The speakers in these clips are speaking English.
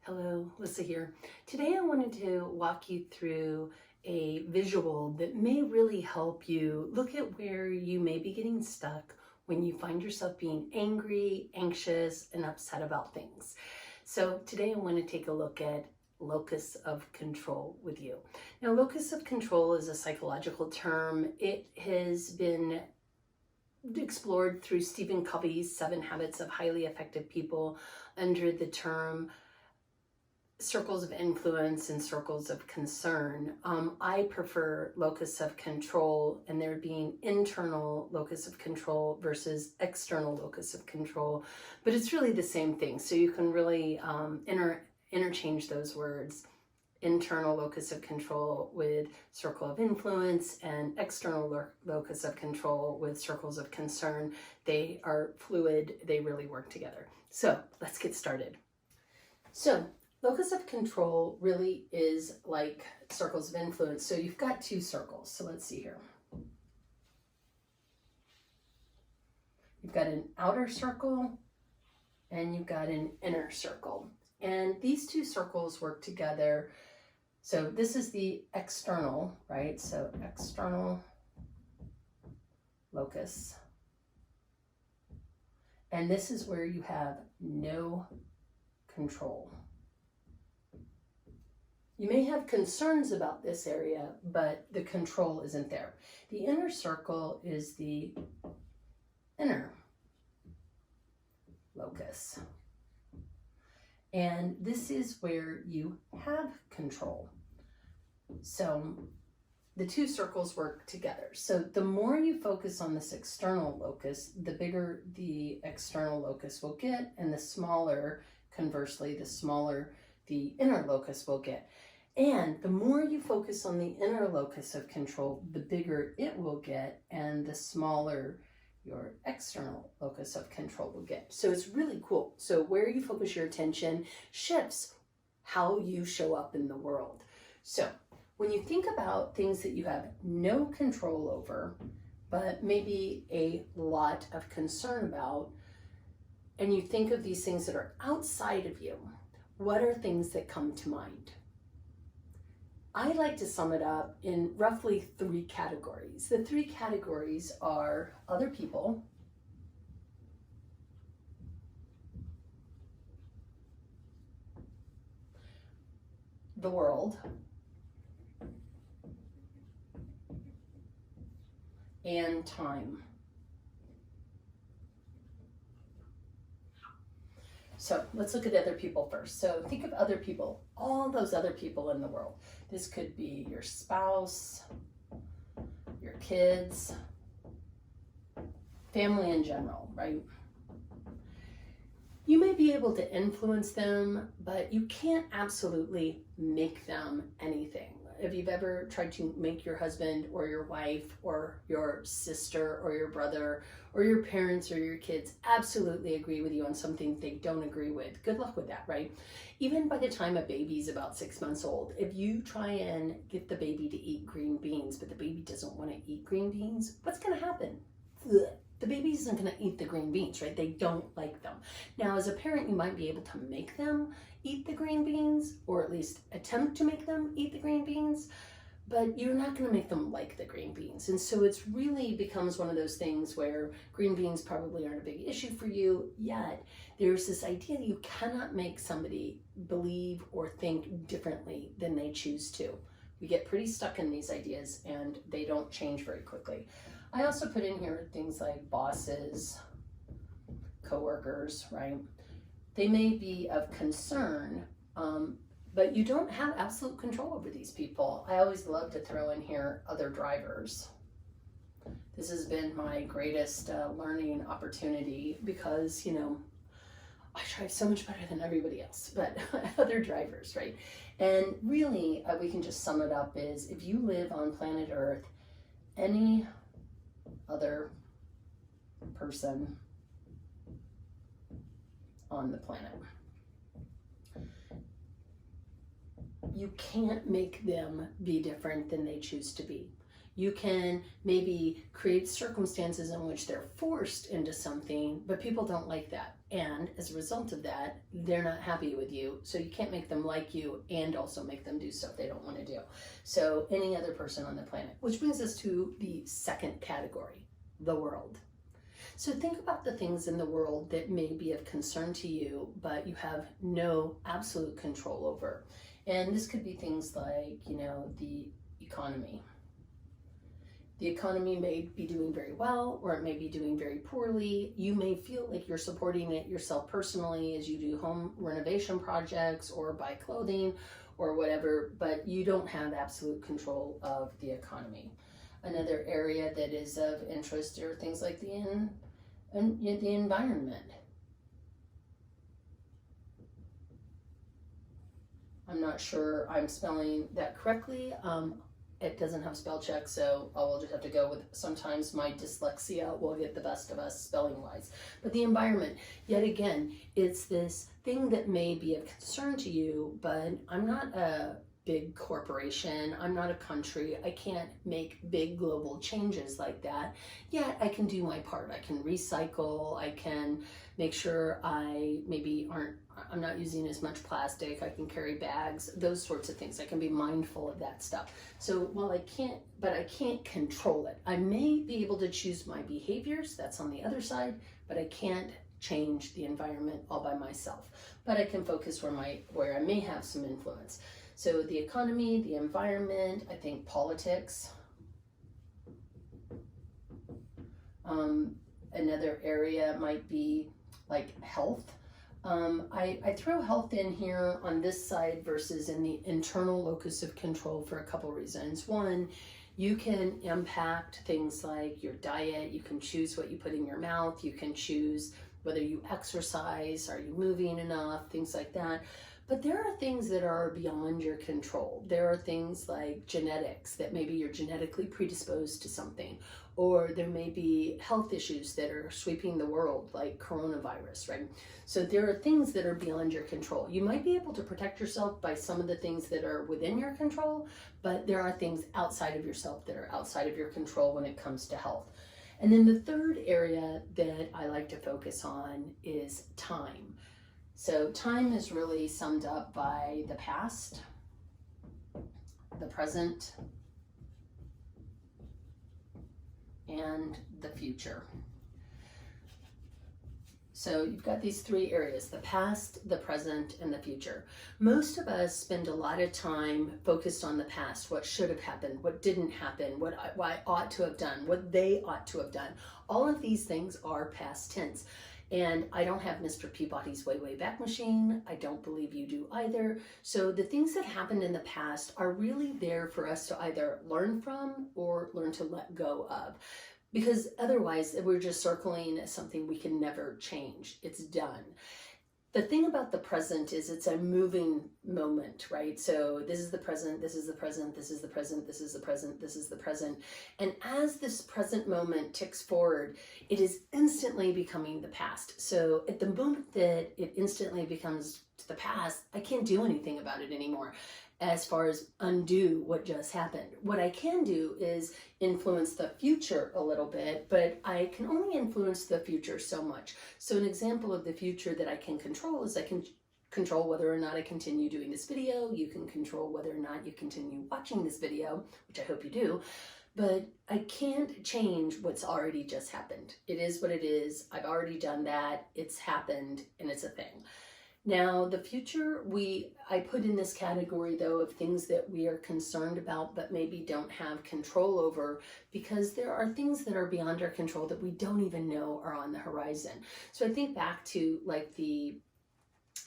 Hello, Lyssa here. Today I wanted to walk you through a visual that may really help you look at where you may be getting stuck when you find yourself being angry, anxious, and upset about things. So today I want to take a look at locus of control with you. Now, locus of control is a psychological term. It has been explored through Stephen Covey's 7 Habits of Highly Effective People under the term circles of influence and circles of concern. I prefer locus of control, and there being internal locus of control versus external locus of control, but it's really the same thing. So you can really interchange those words. Internal locus of control with circle of influence and external locus of control with circles of concern. They are fluid, they really work together. So let's get started. So locus of control really is like circles of influence. So you've got 2 circles. So let's see here. You've got an outer circle and you've got an inner circle. And these 2 circles work together. So this is the external, right? So external locus. And this is where you have no control. You may have concerns about this area, but the control isn't there. The inner circle is the inner locus. And this is where you have control. So the 2 circles work together. So the more you focus on this external locus, the bigger the external locus will get, and the smaller, conversely, the smaller the inner locus will get. And the more you focus on the inner locus of control, the bigger it will get, and the smaller your external locus of control will get. So it's really cool. So where you focus your attention shifts how you show up in the world. So when you think about things that you have no control over, but maybe a lot of concern about, and you think of these things that are outside of you, what are things that come to mind? I like to sum it up in roughly 3 categories. The 3 categories are other people, the world, and time. So let's look at other people first. So think of other people, all those other people in the world. This could be your spouse, your kids, family in general, right? You may be able to influence them, but you can't absolutely make them anything. If you've ever tried to make your husband or your wife or your sister or your brother or your parents or your kids absolutely agree with you on something they don't agree with, good luck with that, right? Even by the time a baby's about 6 months old, if you try and get the baby to eat green beans, but the baby doesn't want to eat green beans, what's going to happen? Ugh. The baby isn't going to eat the green beans, right? They don't like them. Now, as a parent, you might be able to make them eat the green beans, or at least attempt to make them eat the green beans, but you're not going to make them like the green beans. And so it's really becomes one of those things where green beans probably aren't a big issue for you, yet there's this idea that you cannot make somebody believe or think differently than they choose to. We get pretty stuck in these ideas and they don't change very quickly. I also put in here things like bosses, coworkers, right? They may be of concern, but you don't have absolute control over these people. I always love to throw in here other drivers. This has been my greatest learning opportunity because, you know, I drive so much better than everybody else, but other drivers, right? And really, we can just sum it up is if you live on planet Earth, any other person on the planet, you can't make them be different than they choose to be. You can maybe create circumstances in which they're forced into something, but people don't like that. And as a result of that, they're not happy with you. So you can't make them like you and also make them do stuff they don't want to do. So any other person on the planet, which brings us to the second category, the world. So think about the things in the world that may be of concern to you, but you have no absolute control over. And this could be things like, the economy. The economy may be doing very well, or it may be doing very poorly. You may feel like you're supporting it yourself personally as you do home renovation projects or buy clothing or whatever, but you don't have absolute control of the economy. Another area that is of interest are things like the environment. I'm not sure I'm spelling that correctly. It doesn't have spell check, so I will just have to go with sometimes my dyslexia will get the best of us spelling wise. But the environment, yet again, it's this thing that may be of concern to you, but I'm not a big corporation, I'm not a country, I can't make big global changes like that, yet I can do my part. I can recycle, I can make sure I'm not using as much plastic, I can carry bags, those sorts of things. I can be mindful of that stuff. So while I can't control it. I may be able to choose my behaviors, that's on the other side, but I can't change the environment all by myself. But I can focus where I may have some influence. So the economy, the environment, I think politics. Another area might be like health. I throw health in here on this side versus in the internal locus of control for a couple reasons. One, you can impact things like your diet. You can choose what you put in your mouth. You can choose whether you exercise, are you moving enough, things like that. But there are things that are beyond your control. There are things like genetics, that maybe you're genetically predisposed to something, or there may be health issues that are sweeping the world, like coronavirus, right? So there are things that are beyond your control. You might be able to protect yourself by some of the things that are within your control, but there are things outside of yourself that are outside of your control when it comes to health. And then the third area that I like to focus on is time. So time is really summed up by the past, the present, and the future. So you've got these three areas, the past, the present, and the future. Most of us spend a lot of time focused on the past, what should have happened, what didn't happen, what I ought to have done, what they ought to have done. All of these things are past tense. And I don't have Mr. Peabody's way back machine. I don't believe you do either. So the things that happened in the past are really there for us to either learn from or learn to let go of. Because otherwise we're just circling as something we can never change. It's done. The thing about the present is it's a moving moment, right? So this is the present, this is the present, this is the present, this is the present, this is the present. And as this present moment ticks forward, it is instantly becoming the past. So at the moment that it instantly becomes the past, I can't do anything about it anymore as far as undo what just happened. What I can do is influence the future a little bit, but I can only influence the future so much. So an example of the future that I can control is I can control whether or not I continue doing this video. You can control whether or not you continue watching this video, which I hope you do. But I can't change what's already just happened. It is what it is. I've already done that. It's happened and it's a thing. Now, the future, I put in this category, though, of things that we are concerned about but maybe don't have control over, because there are things that are beyond our control that we don't even know are on the horizon. So I think back to like the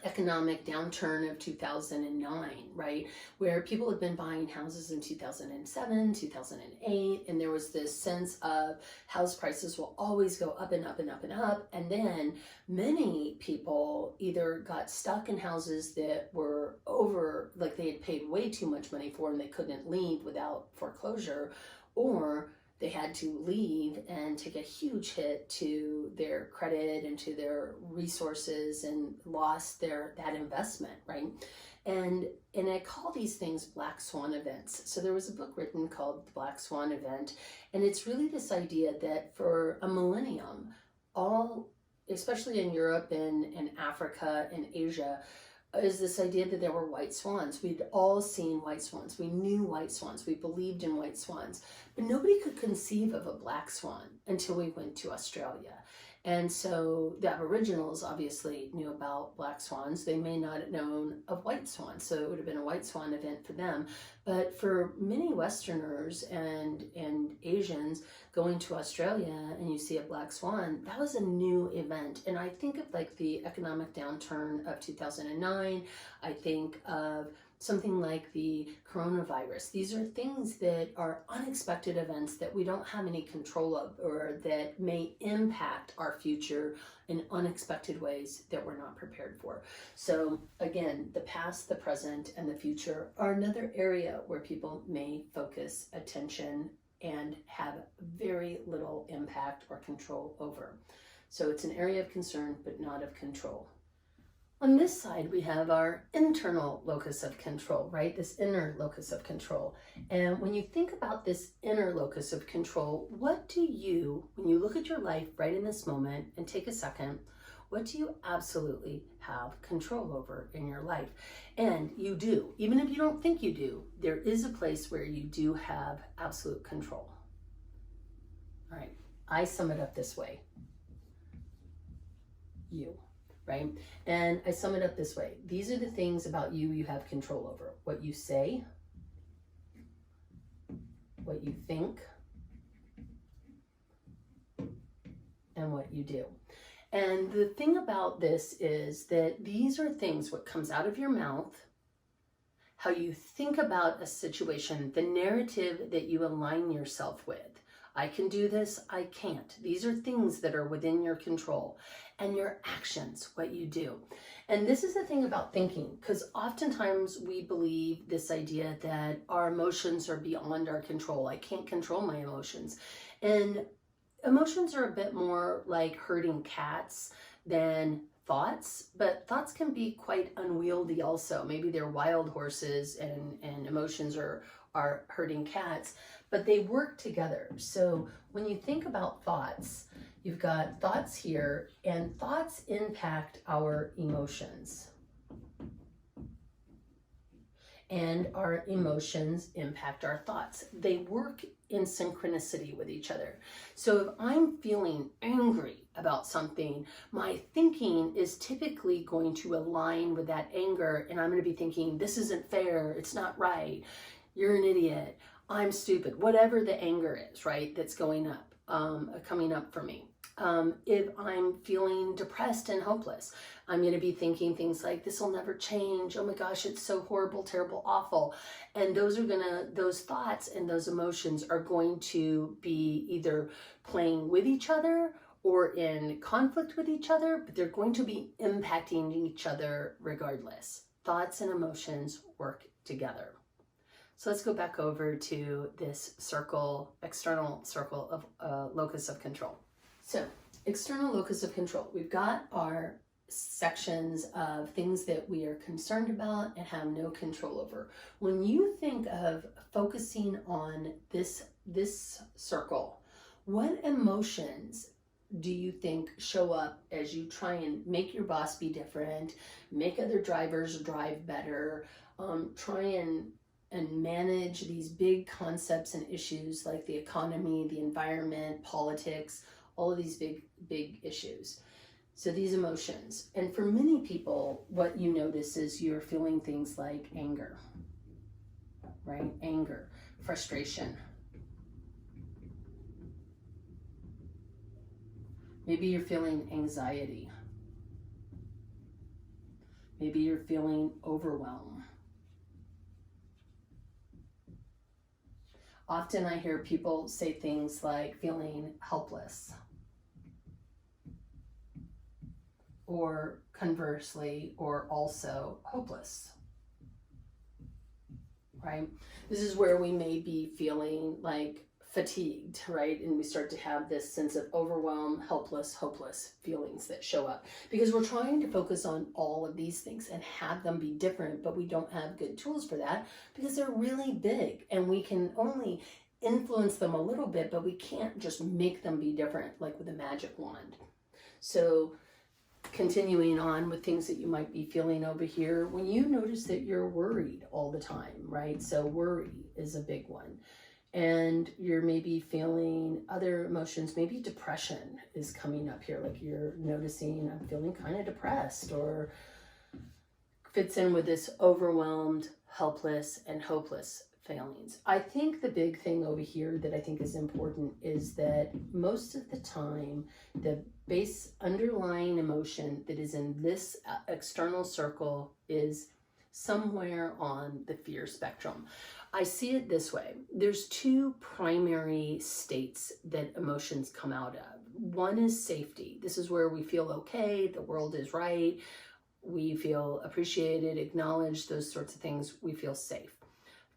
economic downturn of 2009, right? Where people had been buying houses in 2007, 2008, and there was this sense of house prices will always go up and up and up and up. And then many people either got stuck in houses that were over, like they had paid way too much money for and they couldn't leave without foreclosure, or they had to leave and take a huge hit to their credit and to their resources and lost that investment, right? And I call these things black swan events. So there was a book written called The Black Swan Event, and it's really this idea that for a millennium, all, especially in Europe and Africa and Asia, is this idea that there were white swans. We'd all seen white swans. We knew white swans. We believed in white swans. But nobody could conceive of a black swan until we went to Australia. And so the Aboriginals obviously knew about black swans. They may not have known of white swans, so it would have been a white swan event for them. But for many Westerners and Asians going to Australia and you see a black swan, that was a new event. And I think of like the economic downturn of 2009. I think of something like the coronavirus. These are things that are unexpected events that we don't have any control of, or that may impact our future in unexpected ways that we're not prepared for. So again, the past, the present, and the future are another area where people may focus attention and have very little impact or control over. So it's an area of concern, but not of control. On this side, we have our internal locus of control, right? This inner locus of control. And when you think about this inner locus of control, what do you, when you look at your life right in this moment and take a second, what do you absolutely have control over in your life? And you do, even if you don't think you do, there is a place where you do have absolute control. All right, I sum it up this way. You. Right? And I sum it up this way. These are the things about you have control over. What you say, what you think, and what you do. And the thing about this is that these are things, what comes out of your mouth, how you think about a situation, the narrative that you align yourself with. I can do this, I can't. These are things that are within your control. And your actions, what you do. And this is the thing about thinking, because oftentimes we believe this idea that our emotions are beyond our control. I can't control my emotions. And emotions are a bit more like herding cats than thoughts, but thoughts can be quite unwieldy also. Maybe they're wild horses and emotions are herding cats, but they work together. So when you think about thoughts, you've got thoughts here, and thoughts impact our emotions. And our emotions impact our thoughts. They work in synchronicity with each other. So if I'm feeling angry about something, my thinking is typically going to align with that anger, and I'm going to be thinking, this isn't fair, it's not right, you're an idiot, I'm stupid, whatever the anger is, right, that's going up, coming up for me. If I'm feeling depressed and hopeless, I'm going to be thinking things like, this will never change. Oh my gosh, it's so horrible, terrible, awful. And those thoughts and those emotions are going to be either playing with each other or in conflict with each other, but they're going to be impacting each other regardless. Thoughts and emotions work together. So let's go back over to this circle, external circle of locus of control. So, external locus of control. We've got our sections of things that we are concerned about and have no control over. When you think of focusing on this circle, what emotions do you think show up as you try and make your boss be different, make other drivers drive better, try and manage these big concepts and issues like the economy, the environment, politics, all of these big issues. So these emotions. And for many people, what you notice is you're feeling things like anger, right? Anger, frustration. Maybe you're feeling anxiety. Maybe you're feeling overwhelmed. Often I hear people say things like feeling helpless, or conversely, or also hopeless, right? This is where we may be feeling like fatigued, right? And we start to have this sense of overwhelm, helpless, hopeless feelings that show up because we're trying to focus on all of these things and have them be different, but we don't have good tools for that because they're really big and we can only influence them a little bit, but we can't just make them be different like with a magic wand. So continuing on with things that you might be feeling over here, when you notice that you're worried all the time, right? So worry is a big one. And you're maybe feeling other emotions, maybe depression is coming up here. Like you're noticing, I'm feeling kind of depressed, or fits in with this overwhelmed, helpless, and hopeless feelings. I think the big thing over here that I think is important is that most of the time, the base underlying emotion that is in this external circle is somewhere on the fear spectrum. I see it this way. There's two primary states that emotions come out of. One is safety. This is where we feel okay, the world is right, we feel appreciated, acknowledged, those sorts of things, we feel safe.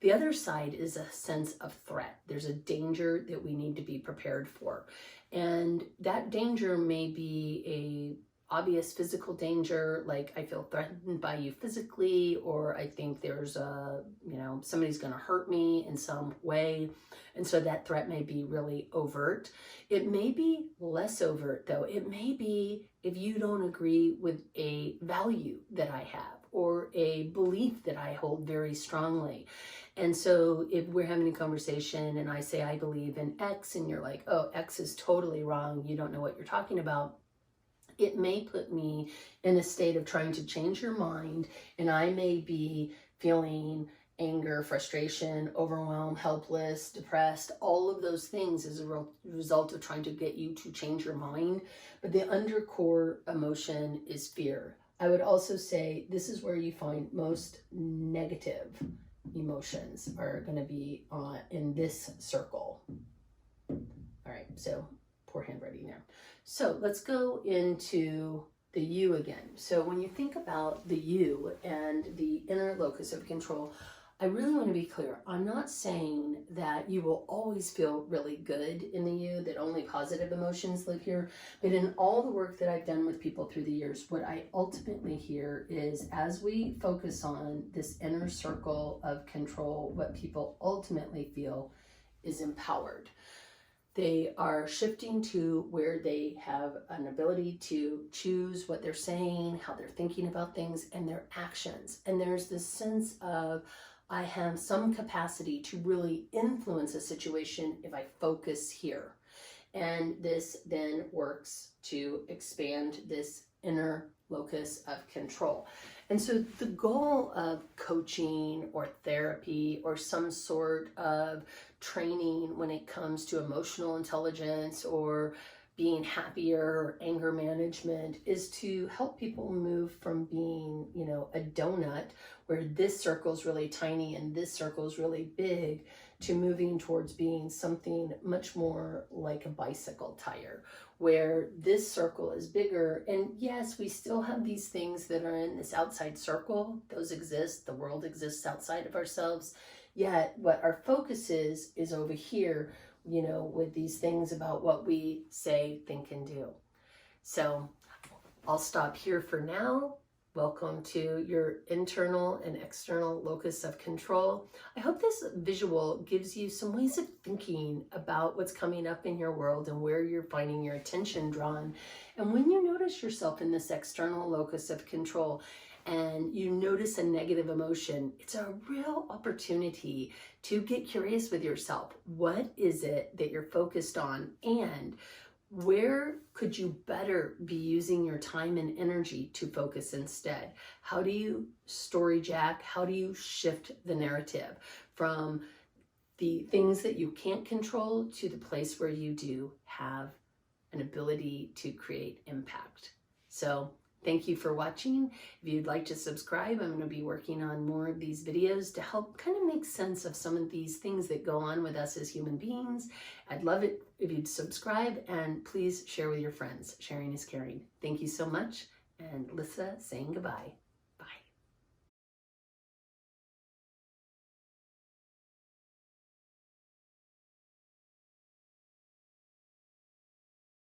The other side is a sense of threat. There's a danger that we need to be prepared for. And that danger may be a obvious physical danger, like I feel threatened by you physically, or I think there's a, somebody's going to hurt me in some way. And so that threat may be really overt. It may be less overt though. It may be if you don't agree with a value that I have or a belief that I hold very strongly. And so if we're having a conversation and I say, I believe in X, and you're like, oh, X is totally wrong, you don't know what you're talking about, it may put me in a state of trying to change your mind, and I may be feeling anger, frustration, overwhelm, helpless, depressed, all of those things as a result of trying to get you to change your mind. But the undercore emotion is fear. I would also say this is where you find most negative emotions are going to be in this circle. All right, so poor handwriting there. So let's go into the you again. So when you think about the you and the inner locus of control, I really want to be clear. I'm not saying that you will always feel really good in the you, that only positive emotions live here. But in all the work that I've done with people through the years, what I ultimately hear is as we focus on this inner circle of control, what people ultimately feel is empowered. They are shifting to where they have an ability to choose what they're saying, how they're thinking about things, and their actions. And there's this sense of, I have some capacity to really influence a situation if I focus here. And this then works to expand this inner locus of control. And so the goal of coaching or therapy or some sort of training when it comes to emotional intelligence or being happier or anger management is to help people move from being, a donut where this circle is really tiny and this circle is really big, to moving towards being something much more like a bicycle tire, where this circle is bigger. And yes, we still have these things that are in this outside circle. Those exist. The world exists outside of ourselves. Yet what our focus is over here, with these things about what we say, think, and do. So I'll stop here for now. Welcome to your internal and external locus of control. I hope this visual gives you some ways of thinking about what's coming up in your world and where you're finding your attention drawn. And when you notice yourself in this external locus of control and you notice a negative emotion, it's a real opportunity to get curious with yourself. What is it that you're focused on? And where could you better be using your time and energy to focus instead? How do you story jack? How do you shift the narrative from the things that you can't control to the place where you do have an ability to create impact? So thank you for watching. If you'd like to subscribe, I'm going to be working on more of these videos to help kind of make sense of some of these things that go on with us as human beings. I'd love it if you'd subscribe, and please share with your friends. Sharing is caring. Thank you so much, and Lyssa saying goodbye.